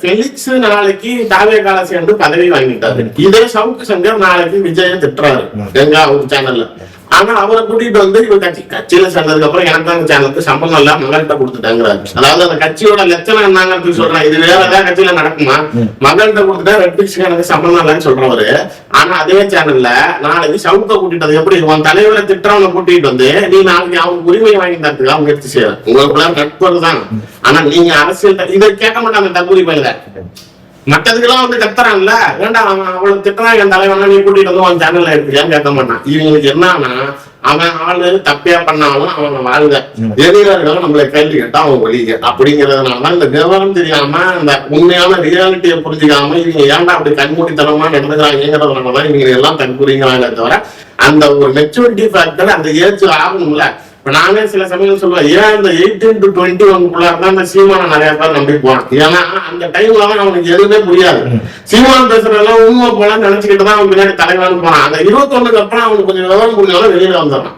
Felix நாளைக்கு தாவேகால சேர்ந்து பதவி வாங்கிட்டாரு. இதே சவுக்கு சங்கர் நாளைக்கு விஜய திட்டுறாரு எங்க அவங்க சேனல்ல. ஆனா அவரை கூட்டிட்டு வந்து இவர் கட்சியில சேர்ந்ததுக்கு அப்புறம் எனக்கு அந்த சேனலுக்கு சம்பளம் இல்ல மகள்கிட்ட கொடுத்துட்டாங்கிறாரு. அதாவது அந்த கட்சியோட லட்சணம் என்னன்னு சொல்றேன். இது வேற ஏதாவது கட்சியில நடக்குமா? மகள்கிட்ட கொடுத்துட்டா ரெட்பிக்ஸ்க்கு எனக்கு சம்பளம் இல்லைன்னு சொல்றவரு. ஆனா அதே சேனல்ல நாளைக்கு சவுக்க கூட்டிட்டு எப்படி உன் தலைவரை திட்டவனை கூட்டிட்டு வந்து நீ நாளைக்கு அவங்க உரிமை வாங்கி தரதுக்காக முயற்சி செய்யற. உங்களுக்குள்ள நட்பு தான். ஆனா நீங்க அரசியல் இதை கேட்க மாட்டாங்க தகுதி பயில. மற்றதுக்கெல்லாம் வந்து கத்துறான்ல, வேண்டாம் அவன் அவ்வளவு திட்டுறான் என் தலைவனா நீ கூட்டிட்டு வந்து அவன் சேனல்ல இருக்கியான்னு கேட்க மாட்டான். இவங்களுக்கு என்னன்னா அவன் ஆளு தப்பியா பண்ணாலும் அவன் வாழ்க எதிராளிகளும் நம்மளை கேள்வி கேட்டா அவன் ஒழிக அப்படிங்கிறதுனாலதான் இந்த விவரம் தெரியாம இந்த உண்மையான ரியாலிட்டியை புரிஞ்சுக்காம இவங்க ஏன்டா அப்படி கண்மூடித்தனமா நடந்துக்கிறாங்கிறதுனாலதான் இவங்க எல்லாம் கண்புரிங்கிறாங்க தவிர அந்த ஒரு மெச்சூரிட்டி ஃபேக்டர் அந்த ஏஜ் ஆகணும்ல. இப்ப நானே சில சமயம் சொல்லுவேன், ஏன் இந்த 18 to 21 தான் இந்த சீமான நிறைய பேர் நம்பி போறான். ஏன்னா அந்த டைம்ல தான் அவனுக்கு எதுவுமே புரியாது. சீமான் பேசுறதெல்லாம் உண்மை போலான்னு நினைச்சுக்கிட்டு தான் அவன் பின்னாடி தலைவன் போறான். அந்த 21க்கு அப்புறம் அவனுக்கு கொஞ்சம் விவரம் புரிஞ்சாலும் வெளியில வந்துடுறான்.